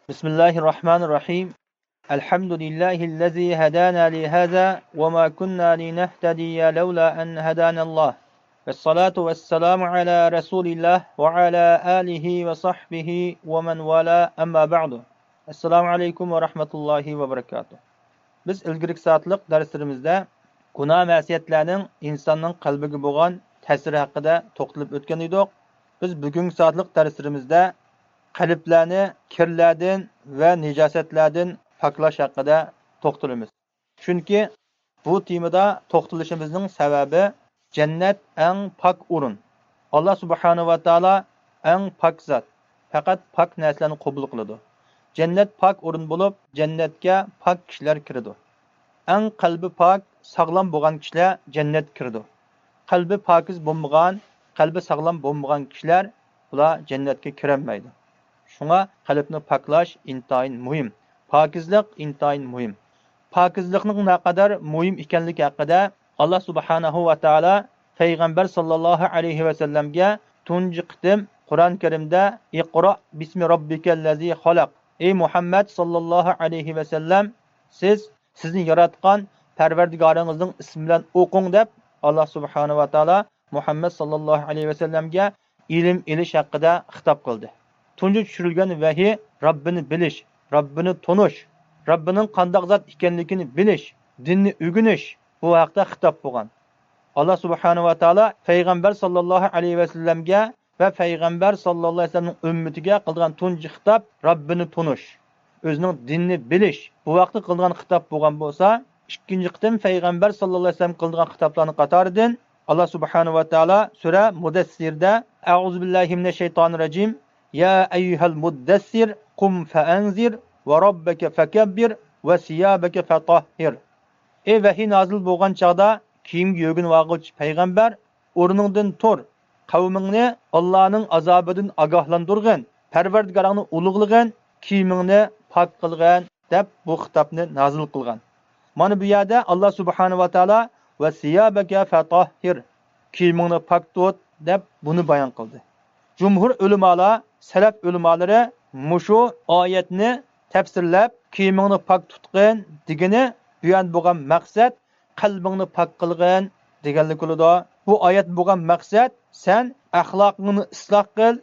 Bismillahirrahmanirrahim. Elhamdülillahi'llezî hedâna lihâzâ ve mâ kunnâ linehtediyye levlâ en hedânallah. Vessalatu vesselamu ala Resulillah ve ala alihi ve sahbihi ve men valâ emma ba'du. Esselamu aleyküm ve rahmetullahi ve berekatuh. Biz ilgirki saatlik derslerimizde günah ma'siyatlarning insonning qalbiga bo'lgan ta'siri haqida to'xtalib o'tgan edik. Biz bugungi saatlik derslerimizde qalblarni kirlardan va nijosatlardan poklash haqida to'xtalamiz. Chunki bu temada to'xtalishimizning sababi jannat eng pok o'rin. Alloh subhanahu va taolo eng pok zot. Faqat pok narsalarni qabul qiladi. Jannat pok o'rin bo'lib, jannatga pok kishilar kiradi. Eng qalbi pok, sog'lom bo'lgan kishilar jannat kiradi. Qalbi pokiz bo'lmagan, qalbi sog'lom bo'lmagan kishilar ular jannatga kirolmaydi. Şuna qalbni poklash intayin muhim. Pokizlik intayin muhim. Pokizlikning naqadar muhim ekanligi haqida Alloh subhanahu va taolo payg'ambar sallallohu alayhi va sallamga tunji qitim Qur'on Karimda Iqro bismi robbikallazi xalaq. Ey Muhammad sallallohu alayhi va sallam, sizni yaratgan Parvardigoringizning ismi bilan o'qing deb Alloh subhanahu va taolo Muhammad sallallohu alayhi va sallamga ilm elish haqida xitob qildi. Tunji tushirilgan vahiy Rabbini bilish, Rabbini tonish, Rabbining qanday zot ekanligini bilish, dinni o'rganish bu haqda xitob bo'lgan. Alloh subhanahu va taolo payg'ambar sallallohu alayhi va sallamga va payg'ambar sallallohu alayhi va sallamning ummatiga qilgan tunji xitob Rabbini tonish, o'zining dinni bilish. Bu vaqtda qilgan xitob bo'lgan bo'lsa, ikkinchi qitim payg'ambar sallallohu alayhi va sallam qilgan xitoblarning qatoridan Alloh subhanahu va taolo sura Mudassirda A'uzu billahi minash shaytonir rojim Ya eyyuhel muddessir kum feenzir ve rabbeke fekebbir ve siyabeke fetahhir. Ey vahiy nazil bo'lgan chaqda kiyimga yo'gin vaquvchi payg'ambar o'rningdan tur, qavmingni Allohning azobidan ogohlantirgin, Parvardigoringni ulug'lagin, kiyimingni pok qilgin deb bu xitobni nazil qilgan. Mana bu yerda Alloh subhanahu va taolo ve siyabeke fetahhir, kiyimingni pok tut deb buni bayon qildi. Cumhur ulamolar, salaf ulamalari mushu oyatni tafsirlab, kiyimingni pok tutqin degani bu yerda bo'lgan maqsad qalbingni pok qilgin deganlik bo'ladi. Bu oyat bo'lgan maqsad sen axloqingni isloh qil,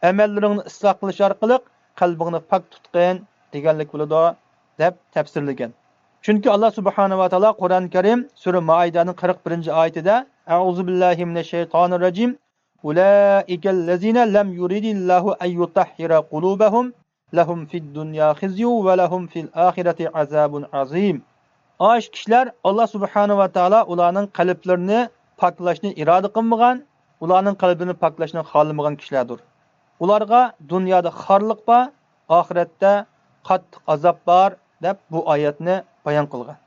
amallaringni isloh qilish orqali qalbingni pok tutqin deganlik bo'ladi deb tafsirlagan. Chunki Alloh subhanahu va taolo Qur'on Karim sura Maidaning 41-oyatida A'uzu billahi minash shaytonir rojim Ulaikellezine lem yuridillahu en yutahhira kulubahum lahum fid dunya khizyu ve lahum fil ahireti azabun azim. Aş kişiler Allah subhanahu ve taala ularning qalblarini poklashni iroda qilmagan, ularning qalbini poklashni xohlamagan kishilardir. Ularga dunyoda xorliq bor, oxiratda qattiq azob bor deb bu oyatni bayon qilgan.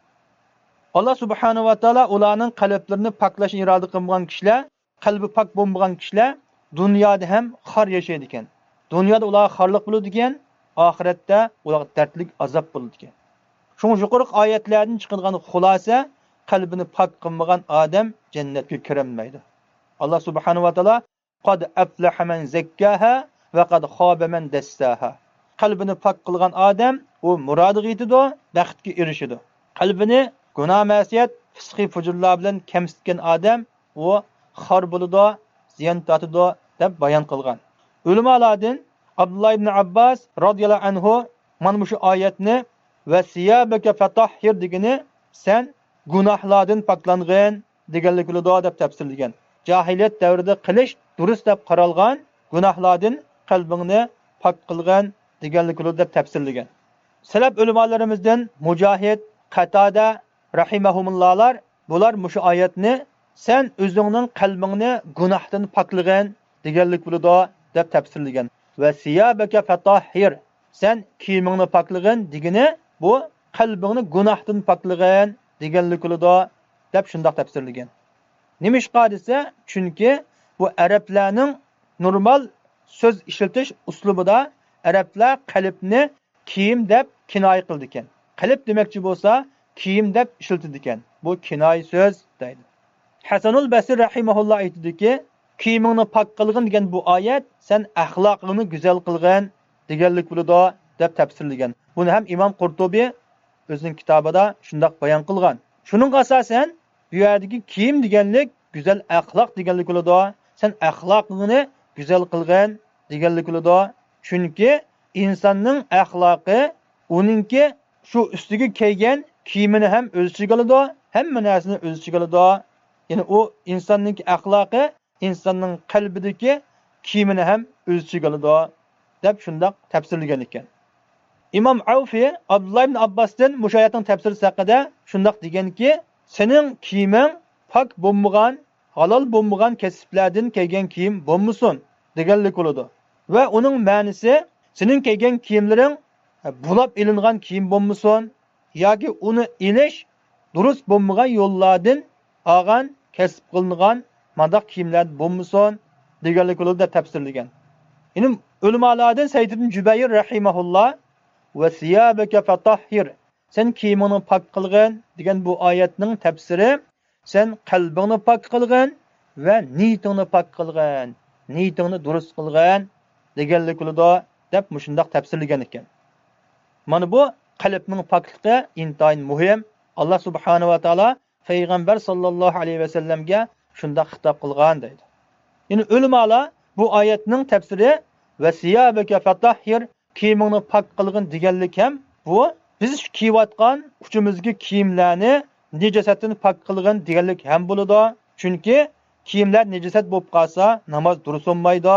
Allah subhanahu ve taala ularning qalblarini poklashni iroda qilmagan kishilar, qalbi pok bo'lmagan kishilar dunyoda ham xor yashaydi ekan. Dunyoda ular xorliq bo'ladi ekan, oxiratda ular dardlik azob bo'ladi ekan. Shuning yuqori oyatlardan chiqadigan xulosa qalbini pok qilmagan odam jannatga kirolmaydi. Alloh subhanahu va taolo qad aflaha man zakkaha va qad khaba man dassaha. Qalbini pok qilgan odam u murodiga yetadi, baxtga erishadi. Qalbini gunoh, ma'siyat, fisqi fujurlar bilan kamsitgan odam u xor bo'ladi, ziyon tortadi deb bayon qilgan. Ulamolardan Abdullah ibn Abbas radhiyallohu anhu mana shu oyatni va siyabaka fatahhir degani sen gunohlardan poklangin deganlik bo'ladi deb tafsirlagan. Jahiliyat davrida qilish durust deb qaralgan, gunohlardan qalbingni pok qilgin deganlik bo'ladi deb tafsirlagan. Salaf ulamolarimizdan Mujohid, Qatada rahimahumullohlar bular shu oyatni sen o'zingning qalbingni gunohdan poklagin deganlik bo'ladi deb tafsirlagan. Va siyabaka fatahhir sen kiyimingni poklagin degani bu qalbingni gunohdan poklagin deganlik bo'ladi deb shunday tafsirlagan. Nima ish qadisa? Chunki bu arablarning normal so'z ishlatish uslubida arablar qalbni kiyim deb kinoya qildi ekan. Qalb demoqchi bo'lsa kiyim deb ishlatildi ekan. Bu kinoya so'z deydi. Hasanul Basri rahimahulloh aytdiki, kiyimingni pok qilgin degan bu oyat sen axloqingni go'zal qilgin deganlik bo'ladi deb tafsirlagan. Buni ham Imom Qurtubiy o'zining kitobida shunday bayon qilgan. Shuning asosan bu yerdagi kiyim deganlik go'zal axloq deganlik bo'ladi. Sen axloqingni go'zal qilgan deganlik bo'ladi. Chunki insonning axloqi uningki shu ustiga kiygan kiyimini ham o'z ichiga oladi, hamma narsani o'z ichiga oladi. Ya'ni u insonning axloqi insonning qalbidagi kiyimini ham o'z ichiga oladi deb shunday tafsirlagan ekan. İmam Avfi Abdullah ibn Abbas'dan bu oyatning tafsiri haqida shunday deganki, sening kiyiming pok bo'lmagan, halol bo'lmagan kasblardan kiygan kiyim bo'lmasin deganlik bo'ladi. Va uning ma'nosi sening kiygan kiyimlaring bulab ilingan kiyim bo'lmasin yoki uni ilish durust bo'lmagan yo'llardan olgan, kasb qilingan mandaq kiyimlar bo'lmasin deganlik bo'ladi deb tafsirlagan. Ya'ni ulamolardan Said ibn Jubayr rahimahulloh va siyabaka fatahhir. Sen kiyimini pok qilgin degan bu oyatning tafsiri sen qalbingni pok qilgin va niyatingni pok qilgin, niyatingni durust qilgin deganlik bo'ladi deb shunday tafsirlagan ekan. Mana bu qalbning pokligi intayin muhim. Alloh subhanahu va taolo payg'ambar sallallohu alayhi va sallamga shunday xitob qilgan deydi. Ya'ni ulamolar bu oyatning tafsiri va siyabaka fatahhir kiyimini pok qilgin deganlik ham bu biz kiyayotgan uchimizga kiyimlarni najosatdan pok qilgin deganlik ham bo'ladi. Chunki kiyimlar najosat bo'lib qolsa namoz durust bo'lmaydi.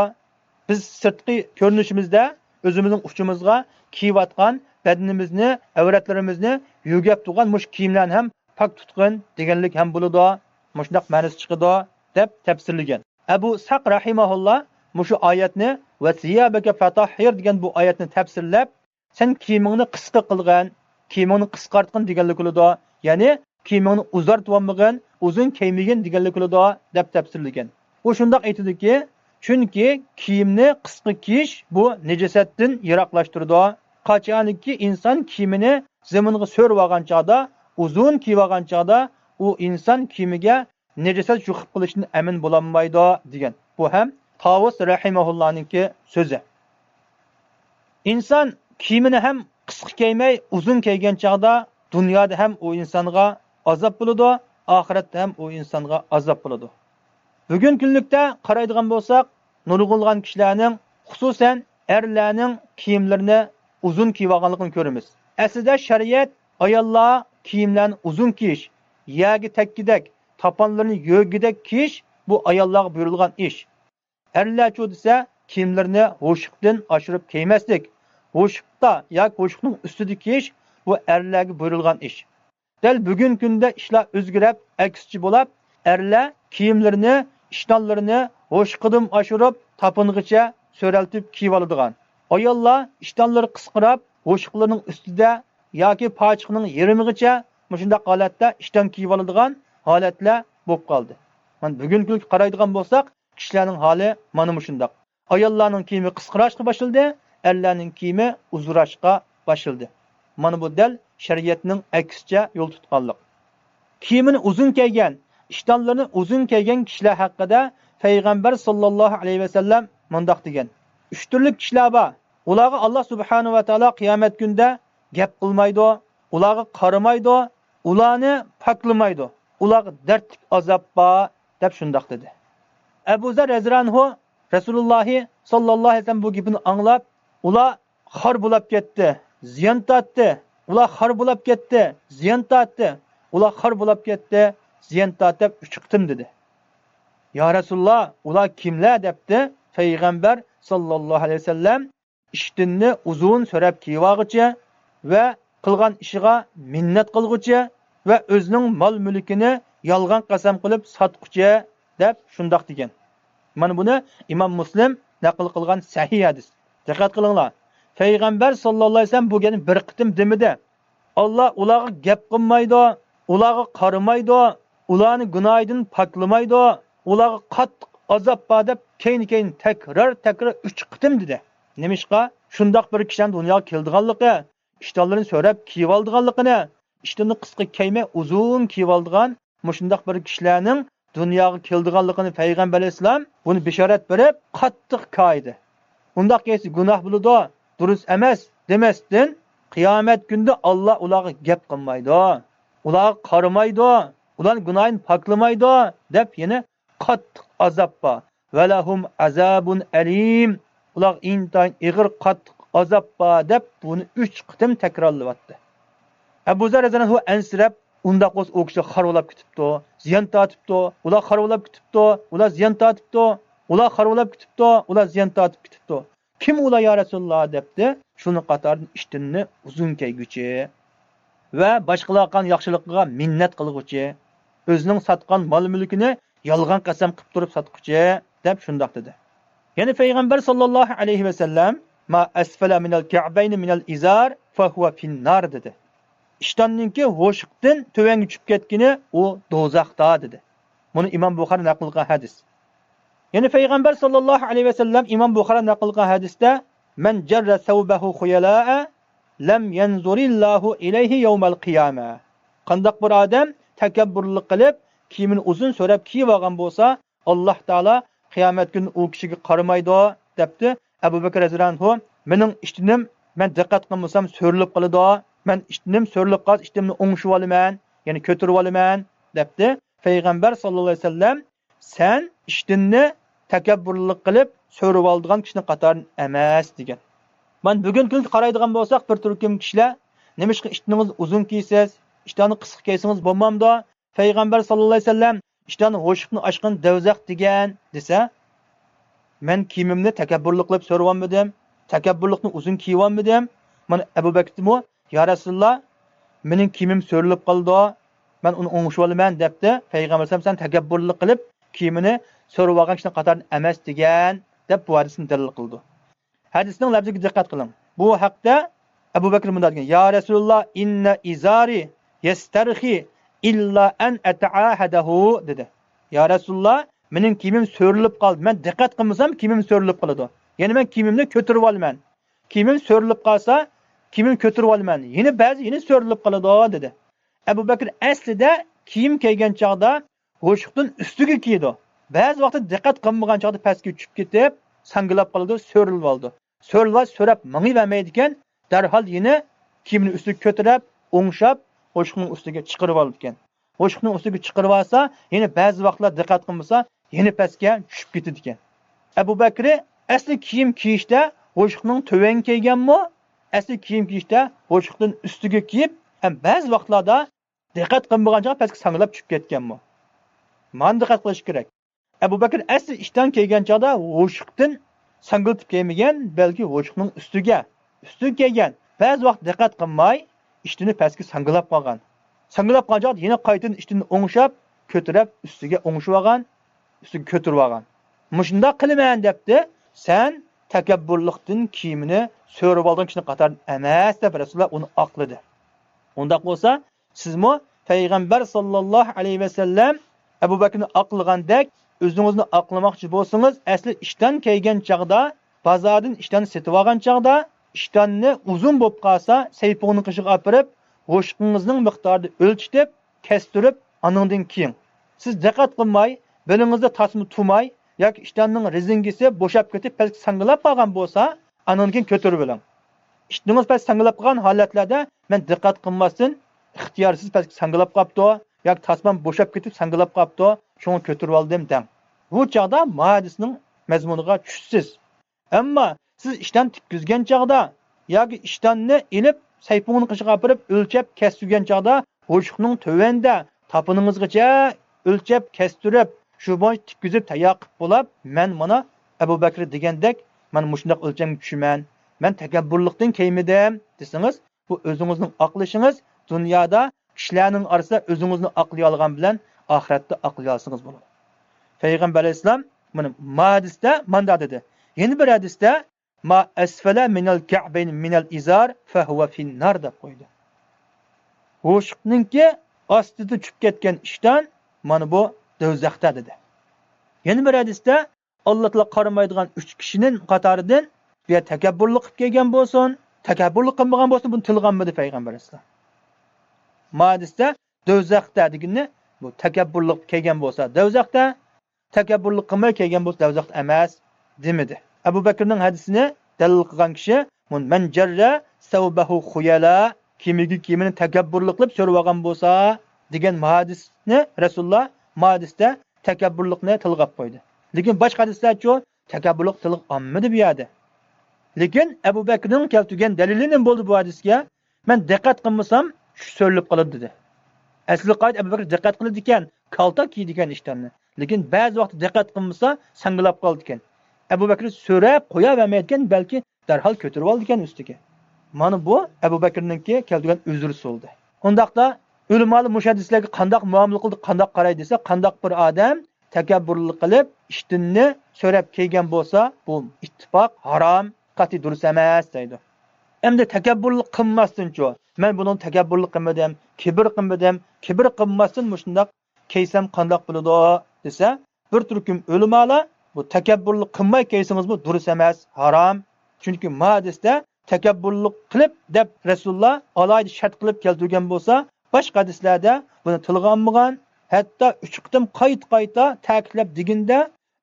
Biz sirtqi ko'rinishimizda o'zimizning uchimizga kiyayotgan badanimizni, avratlarimizni yugab turgan mush kiyimlarni ham pok tutqin deganlik ham bo'ladi. Mushundaq ma'nosi chiqadi deb tafsirlagan. Abu Saq rahimahulloh mushu oyatni va siyabaka fatahhir degan bu oyatni tafsirlab, sen kiyimingni qisqa qilgan, kiyimingni qisqartgin deganlik bo'ladi. Ya'ni kiyimingni uzartib olmagin, uzun kiymagin deganlik bo'ladi deb tafsirlagan. U shunday aytadiki, chunki kiyimni qisqa kiyish bu najosatdan yiroqlashtiradi. Qachonki inson kiyimini zaminga so'rib olgan chog'da, uzun kiyib olgan chog'da u inson kiyimiga najosat yuqib qilishni amin bo'lolmaydi degan. Bu ham Tavus rahimahullohninki so'zi. İnson kiyimini ham qisqa kiymay uzun kiygan chog'da dunyoda ham u insonga azob bo'ladi, oxiratda ham u insonga azob bo'ladi. Bugun kunlikda qaraydigan bo'lsak, nurg'ulgan kishilarning, xususan erlarning kiyimlarini uzun kiyib olganligini ko'ramiz. Aslida shariat ayollar kiyimlarni uzun kiyish, yoki takkidek, toponlarni yo'gidek kiyish bu ayollarga buyurilgan ish. Erlar chu desa kiyimlarini ho'shiqdan oshirib kiymaslik, ho'shiqda yoki ho'shiqning ustida kiyish bu erlarga buyurilgan ish. Dal bugun kunda ishlar o'zgarib, aksichi bo'lib, erlar kiyimlarini, ishtonlarini ho'shiqdan oshirib, topongacha so'raltib kiyib oladigan. Ayollar ishtonlari qisqarib, ho'shiqlarning ustida yoki pochiqning yarimigacha shunday holatda ishton kiyib oladigan holatlar bo'lib qoldi. Mana bugun kunga qaraydigan bo'lsak, kishilarning holi mana shunday. Ayollarning kiyimi qisqarashga boshladi, erlarning kiyimi uzrashga boshladi. Mana bu dal shariatning aksicha yo'l tutganlik. Kiyimini uzun kiygan, ishtonlarini uzun kiygan kishilar haqida payg'ambar sallallohu alayhi vasallam mundaq degan. 3 turli kishilar bor. Ularga Alloh subhanahu va taolo qiyomat kunida gap qilmaydi, ularga qaramaydi, ularni paklamaydi. Ularga dardlik azob bor deb shundaq dedi. Abu Zar raziyallohu Rasululloh sallallohu alayhi vasallam bu gapni anglab, ular xor bo'lib ketdi, ziyon tortdi. Ular xor bo'lib ketdi, ziyon tortdi. Ular xor bo'lib ketdi, ziyon tortdi 3 qitim dedi. Ya Rasululloh, ular kimlar debdi? Payg'ambar sallallohu alayhi vasallam ishtinni uzun so'rab kiyvog'ichi va qilgan ishiga minnat qilg'uchi va o'zining mol-mulkini yolg'on qasam qilib sotquchi deb shundoq degan. Mana buni Imom Muslim naql qilgan sahih hadis. Diqqat qilinglar. Payg'ambar sallallohu alayhi vasallam bu gapni bir qitim demidi. Alloh ularga gap qilmaydi, ularga qaramaydi, ularni gunohidan poklamaydi, ularga qattiq azob bor deb keyin takrar 3 qitim dedi. Nemishqa shundoq bir kishining dunyoga keldiganligi, ishtonlarini so'rab kiyib oldiganligini, ishtonni qisqa kiymay uzun kiyib oldigan mushundoq bir kishilarning dunyoga keldiganligini payg'ambar alayhisalom buni bishorat berib qattiq qo'ydi. Undaq kaysi gunoh bo'ladi, durust emas demasdan qiyomat kunida Alloh ularga gap qilmaydi. Ularga qaramaydi. Ularning gunohini poklamaydi deb yana qattiq azob bor. Valahum azabun alim. Ular intayin ig'ir qattiq azob bor deb buni 3 qitim takrorlayapti. Abu Zar azanhu ansirab unda qo's u kishi xarolab ketibdi, ziyon tortibdi, ular xarolab ketibdi, ular ziyon tortibdi, ular xarolab ketibdi, ular ziyon tortib ketibdi. Kim ular ya Rasululloh debdi. Shuni qatordan ishtinni uzun kayguchi va boshqalarga qilgan yaxshiligiga minnat qilguchi, o'zining sotgan mol-mulkini yolg'on qasam qilib turib sotquchi deb shundoq dedi. Ya'ni payg'ambar sollallohu alayhi va sallam ma asfala minal ka'bayn minal izar fa huwa fin-nar dedi. İshtonninki g'oshiqdan tuvanga tushib ketgini u do'zaxda dedi. Buni Imom Buxoriy naql qilgan hadis. Ya'ni payg'ambar sollallohu alayhi va sallam Imom Buxoriy naql qilgan hadisda man jarra thawbahu khuyala'a lam yanzurillahu ilayhi yawmal qiyamah. Qandaq bir odam takabburlik qilib, kiyimini uzun so'rab kiyib olgan bo'lsa, Alloh taolo qiyomat kuni u kishiga qaramaydi debdi. Abu Bakr radhiyallohu anhu mening ishtinim men diqqat qilmasam so'rilib qoladi. Men ishtinim so'rilib qolsa, ishtimni o'ngishib olaman, ya'ni ko'tarib olaman debdi. Payg'ambar sollallohu alayhi vasallam sen ishtinni takabburlik qilib so'rib oladigan kishini qatorida emas degan. Men bugun kun qaraydigan bo'lsak, bir turkum kishilar nimishqa ishtiningiz uzun kiysiz, ishtonni qisqa kiysangiz bo'lmamdi. Payg'ambar sollallohu alayhi vasallam ishtonni g'oshiqni ochgan davzax degan desa, men kiyimimni takabburlik qilib so'rab olmadim, takabburlikni uzun kiyib olmadim. Men Abu Bakrmi ya Rasululloh, mening kiyimim so'rilib qoldi, men uni o'ngishib olaman debdi. Payg'ambar sollallohu alayhi vasallam sen takabburlik qilib kiyimini so'rab olgan kishining qatorida emas degan deb bu hadisni dalil qildi. Hadisning lafziga diqqat qiling. Bu haqda Abu Bakr bunday degan: "Ya Rasululloh, inna izari yastarhi illa an ata'ahadahu" dedi. Ya Rasululloh, mening kiyimim so'rilib qoldi. Men diqqat qilmasam kiyimim so'rilib qoladi. Ya'ni men kiyimimni ko'tarib olaman. Kiyimim so'rilib qolsa, kiyimim ko'tarib olaman. Yine so'rilib qoladi dedi. Abu Bakr aslida kiyim kiygan chog'da g'oshiqdan ustiga kiydi. Ba'zi vaqtda diqqat qilmagan chog'da pastga tushib ketib, sangilab qoldi, so'rilib oldi. So'rab ming'i vermaydi ekan, darhol yine kiyimni ustiga ko'tarib, o'ngshab, g'oshiqning ustiga chiqarib oldi ekan. G'oshiqning ustiga chiqarib olsa, yine ba'zi vaqtlar diqqat qilmasa, yine pastga tushib ketadi ekan. Abu Bakr asli kiyim kiyishda g'oshiqning to'van kiyganmi? Asli kiyim kiyishda g'oshiqdan ustiga kiyib, ham ba'zi vaqtlarda diqqat qilmagan joyga pastga sangilab tushib ketganmi? Mana diqqat qilish kerak. Abu Bakr asli ishdan kelgan chog'da g'oshiqdan sangilib kelmagan, balki g'oshiqning ustiga kelgan. Ba'zi vaqt diqqat qilmay, ishtini pastga sangilab qolgan. Sangilab qolgan joyda yana qaytadan ishtini o'ngshab, ko'tarib, ustiga o'ngshib olgan, ustiga ko'tarib olgan. Mushunda qilaman debdi. Sen takabburlikdan kiyimini so'rib olgan kishini qator emas deb Rasululloh uni oqladi. Unda bo'lsa, sizmi payg'ambar sollallohu alayhi va sallam Abu Bakrni oqlagandek o'zingizni oqlamoqchi bo'lsangiz, asli ishdan kelgan chog'da, bozordan ishdan setib olgan chog'da, ishtonni uzun bo'lib qolsa, saypog'ini qishiga olib, g'oshiqingizning miqdorini o'lchitib, kestirib, aningdan keyin siz diqqat qilmay, belingizda tasma tumay yoki ishtonning rezingisi bo'shab ketib, pastga sangilab qolgan bo'lsa, aningdan ko'tarib oling. Ishtingiz pastga sangilab qolgan holatlarda men diqqat qilmasdan ixtiyorsiz pastga sangilab qolibdi yoki tasmam bo'shab ketib sangilab qolibdi, shuni ko'tarib oldim deng. Bu chog'da hadisning mazmuniga tushsiz. Ammo siz ishdan tikkizgan chog'da yoki ishtonni ilib saypog'ini qishiga olib o'lchab kestirgan chog'da g'oshiqning tövanda tapiningizgacha o'lchab kestirib, shu boy tikkizib tayoqib bo'lib, men mana Abu Bakr degandek, men mushundaq o'lchamga tushiman. Men takabburlikdan kelmadim desangiz, bu o'zingizning aqlishingiz dunyoda kishilarning orasida o'zingizni aqlay olgan bilan oxiratda aqlay olsangiz bo'ladi. Payg'ambar alayhisalom mana hadisda manda dedi. Yana bir hadisda ma asfala minal ka'bayn minal izar fa huwa fin-nar deb qo'ydi. G'oshiqninki ostida tushib ketgan ishdan mana bu do'zaxda dedi. Yana bir hadisda Alloh taolo qaramaydigan 3 kishining qatoridan bir takabburlik qilib kelgan bo'lsin, takabburlik qilmagan bo'lsin, buni tilganmidi payg'ambar alayhisalom. Hadisda do'zaxda degani bu takabburlik kelgan bo'lsa, do'zaxda, takabburlik qilmay kelgan bo'lsa, do'zaxda emas demedi. Abu Bakrning hadisini dalil qilgan kishi man jarra savbahu khuyala kiyimini takabburlik qilib so'rab olgan bo'lsa degan hadisni Rasululloh hadisda takabburlikni tilg'ab qo'ydi. Lekin boshqa hadislarcha takabburlik tilg'ab olmadi bu yerda. Lekin Abu Bakrning keltirgan dalili nima bo'ldi bu hadisga? Men diqqat qilmasam shu so'rlib qoladi dedi. Asli qoid Abu Bakr diqqat qildi ekan, kalta kiydi ekan ishtanni. Lekin ba'zi vaqt diqqat qilmasa sangilab qoldi ekan. Abu Bakr so'rab qo'ya vermayotgan, balki darhol ko'tarib oldi ekan ustiga. Mana bu Abu Bakrninki keltirgan uzr bo'ldi. Undaqda ulamolar muhaddislarga qandoq muomala qildi, qandoq qaraydi desa, qandoq bir odam takabburlik qilib ishtinni so'rab kelgan bo'lsa, bu ittifoq harom, qat'iy durust emas deydi. Endi takabburlik qilmasdan-chi, men buni takabburlik qilmadim, kibr qilmasdan mushundaq keysam qandoq bo'ladi desa, bir turkum ulamolar bu takabburlik qilmay keysingiz bu durust emas, harom. Chunki hadisda takabburlik qilib deb Rasululloh alayda shart qilib keltirgan bo'lsa, boshqa hadislarda buni tilga olmagan, hatto 3 qitim qayta ta'kidlab deginda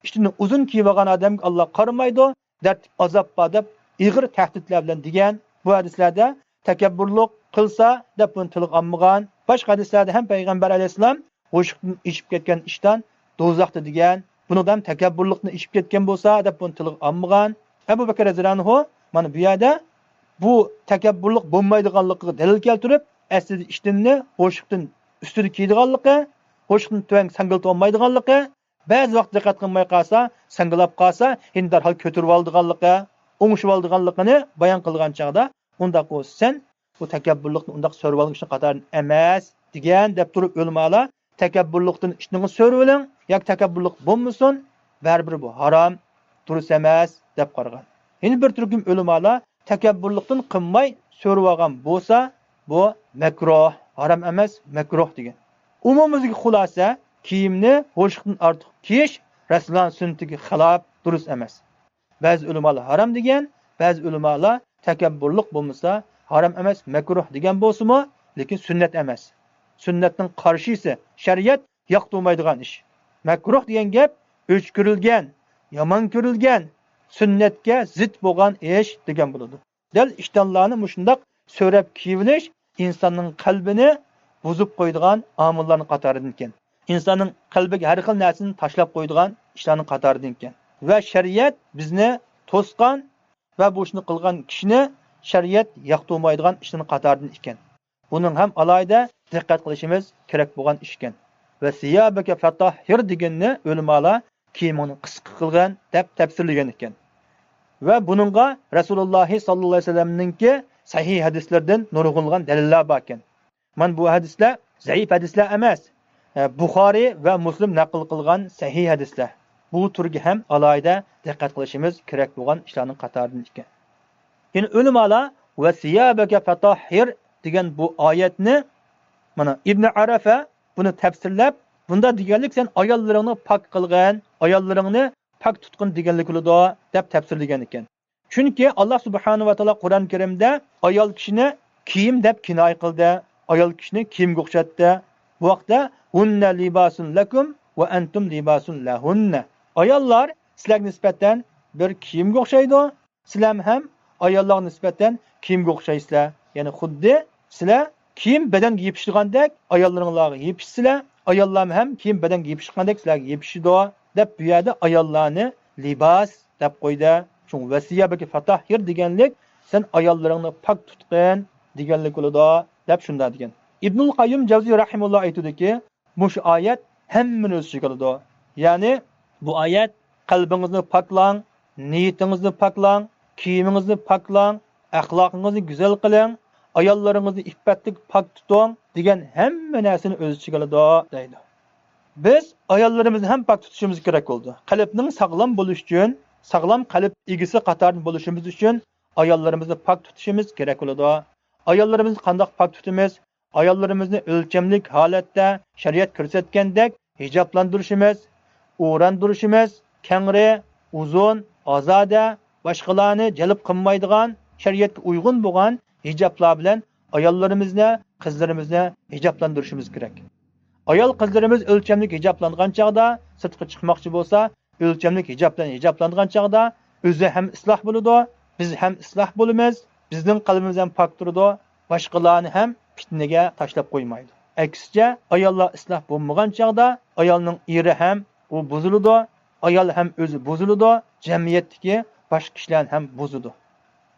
ishni uzun kiyib olgan odamga Alloh qaramaydi, dard azob bor deb ig'ir tahdidlar bilan degan. Bu hadislarda takabburlik qilsa deb buni tilga olmagan. Boshqa hadislarda ham payg'ambar alayhisalom o'shiqdan ichib ketgan ishdan do'zaxda degan. Bunidan takabburlikni ichib ketgan bo'lsa deb buni tilga olmagan. Abu Bakr roziyallohu anhu mana bu yerda bu takabburlik bo'lmaydiganligiga dalil keltirib, aslida ishtinni o'shiqdan ustida kiydiganligi, o'shiqdan tuang sangilib olmaydiganligi, ba'zi vaqt diqqat qilmay qolsa, sangilab qolsa, endi darhol ko'tarib oldiganligi, o'ngishib oldiganligini bayon qilgan chaqda, undaq bo'lsa, bu takabburlikni undaq so'rib olishni qator emas degan deb turib ulamolar takabburlikdan ishni so'rib oling, yoki takabburlik bo'lmasin, baribir bu harom, durust emas deb qaragan. Endi bir turkum ulamolar takabburlikdan qilmay so'rib olgan bo'lsa, bu makruh, harom emas, makruh degan. Umumimizga xulosa, kiyimni o'shiqdan ortiq kiyish Rasululloh sunnatiga xilof, durust emas. Ba'zi ulamolar harom degan, ba'zi ulamolar takabburlik bo'lmasa harom emas, makruh degan bo'lsa-mu, lekin sunnat emas. Sunnatning qarshisi, shariat yoqtirmaydigan ish. Makruh degan gap o'chkirilgan, yomon ko'rilgan, sunnatga zid bo'lgan ish degan bo'ladi. Dal ishtonlarni mushundaq so'rab kiyinish insonning qalbini buzib qo'ydigan omillarning qatoridan ekan. Insonning qalbiga har xil narsani tashlab qo'ydigan ishlarning qatoridan ekan. Va shariat bizni to'sqan va bu ishni qilgan kishini shariat yoqtirmaydigan ishning qatoridan ekan. Buning ham alayda diqqat qilishimiz kerak bo'lgan ish ekan. Va siyabaka fatahhir deganni ulamolar kiyimini qisqa qilgan deb tafsirlagan ekan. Va buningga Rasululloh sallallohu alayhi vasallamningki sahih hadislardan nurg'unlagan dalillar bor ekan. Men bu hadislar zaif hadislar emas, Buxoriy va Muslim naql qilgan sahih hadislar. Bu turga ham alayda diqqat qilishimiz kerak bo'lgan ishlarning qatoridan ekan. Ya'ni ulamolar va siyabaka fatahhir degan bu oyatni mana Ibn Arafa buni tafsirlab, bunda deganlik sen ayollaringni pok qilgan, ayollaringni pok tutqin deganlik bo'ladi deb tafsirlagan ekan. Chunki Alloh subhanahu va taolo Qur'on Karimda ayol kishini kiyim deb kinoy qildi, ayol kishini kiyimga o'xshatdi. Bu vaqtda hunna libasun lakum va antum libasun lahunna. Ayollar sizlarga nisbatan bir kiyimga o'xshaydi, sizlar ham ayollarga nisbatan kiyimga o'xshaysizlar. Ya'ni xuddi sizlar kiyim badanga yepishgandek ayollaringlarga yepishsizlar, ayollar ham kiyim badanga yepishgandek sizlarga yepishidi deb bu yerda ayollarni libos deb qo'ydi. Chunki vasiyabaki fatahhir deganlik sen ayollaringni pok tutqin deganlik bo'ladi deb shunda degan. Ibnul Qayyim Javziy rahimulloh aytadiki, bu oyat hammani o'z ichiga oladi. Ya'ni bu oyat qalbingizni poklang, niyatingizni poklang, kiyimingizni poklang, axloqingizni go'zal qiling, ayollaringizni iffatli pok tuting degan hamma narsani o'z ichiga oladi deydi. Biz ayollarimizni ham pok tutishimiz kerak bo'ldi. Qalbning sog'lom bo'lishi uchun, sog'lom qalb egisi qatorida bo'lishimiz uchun ayollarimizni pok tutishimiz kerak bo'ladi. Ayollarimizni qanday pok tutamiz? Ayollarimizni o'lchamlik holatda shariat ko'rsatgandek hijoblantirishimiz, o'rantirishimiz, kengri, uzun, ozoda, boshqalarni jalb qilmaydigan, shariatga uyg'un bo'lgan hijoblar bilan ayollarimizni, qizlarimizni hijoblantirishimiz kerak. Ayol qizlarimiz o'lchamlik hijoblangan chaqda sirtqa chiqmoqchi bo'lsa, o'lchamlik hijob bilan hijoblangan chaqda o'zi ham isloh bo'ladi, biz ham isloh bo'lamiz. Bizning qalbimiz ham pok turadi, boshqalarni ham fitnaga tashlab qo'ymaydi. Aksicha, ayollar isloh bo'lmagan chaqda ayolning eri ham u buziladi, ayol ham o'zi buziladi, jamiyatdagi boshqa kishilar ham buziladi.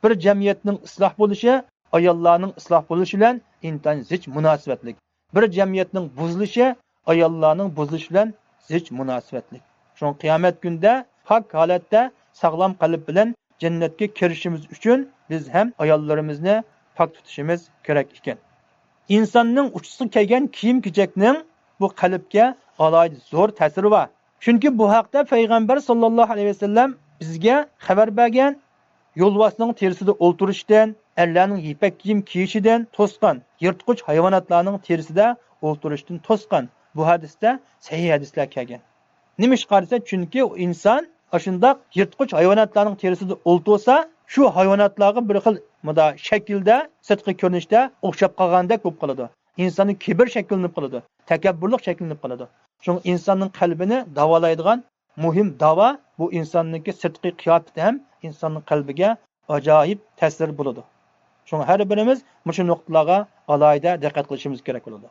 Bir jamiyatning isloh bo'lishi ayollarning isloh bo'lishi bilan intayin zich munosabatlik. Bir jamiyatning buzilishi ayollarning buzilishi bilan zich munosabatlik. Shuning qiyomat kunida pok holatda sog'lom qalb bilan jannatga kirishimiz uchun biz ham ayollarimizni pok tutishimiz kerak ekan. İnsanning uchisi kelgan kiyim-kechakning bu qalbga alohida zo'r ta'siri bor. Chunki bu haqda payg'ambar sollallohu alayhi vasallam bizga xabar bergan, yo'lbosning terisida o'ltirishdan, erlarning ipak kiyim kiyishidan to'sqan, yirtqich hayvonotlarning terisida o'ltirishdan to'sqan. Bu hadisda sahih hadislar kelgan. Nimish qarasa, chunki inson ashundaq yirtqich hayvonotlarning terisida o'ltirsa, shu hayvonotlarga bir xil shaklda, sirtqi ko'rinishda o'xshab qolgandek bo'lib qoladi. İnsanın kibir shakllanib qoladi, takabburlik shakllanib qoladi. Shuning insonning qalbini davolaydigan muhim davo bu insonningki sirtqi qiyofati ham insonning qalbiga ajoyib ta'sir bo'ladi. Shuning har birimiz shu nuqtalarga alohida diqqat qilishimiz kerak bo'ladi.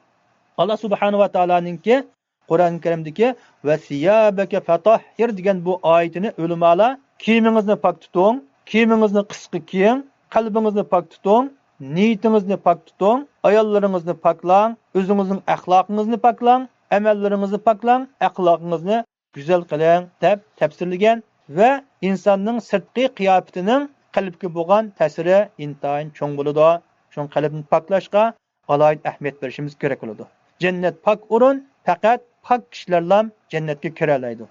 Alloh subhanahu va taolaninki Qur'on-i Karimdagi "Vasiyabaka fatahhir" degan bu oyatini ulamolar kiyimingizni pok tuting, kiyimingizni qisqa kiying, qalbingizni pok tuting, niyatingizni pok tuting, ayollaringizni poklang, o'zingizning axloqingizni poklang, amallaringizni poklang, axloqingizni go'zal qiling deb tafsirlagan va insonning sirtqi qiyofatining qalbga bo'lgan ta'siri intayin cho'ng bo'ladi. Shuning qalbni poklashga alohida ahamiyat berishimiz kerak bo'ladi. Jannat pok o'rin, faqat pok kishilarlar jannatga kira oladi.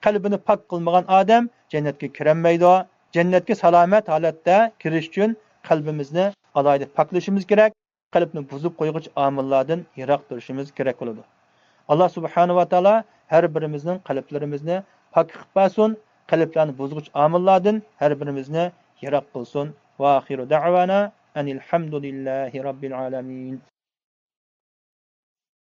Qalbini pok qilmagan odam jannatga kira olmaydi. Jannatga salomat holatda kirish uchun qalbimizni alohida poklashimiz kerak. Qalbni buzib qo'yg'ich omillardan yiroq turishimiz kerak bo'ladi. Alloh subhanahu va taolo har birimizning qalblarimizni pok qilib bersin, qalblarni buzg'ich omillardan har birimizni yiroq qilsin. Va axiru da'vana anil hamdulillahi robbil alamin.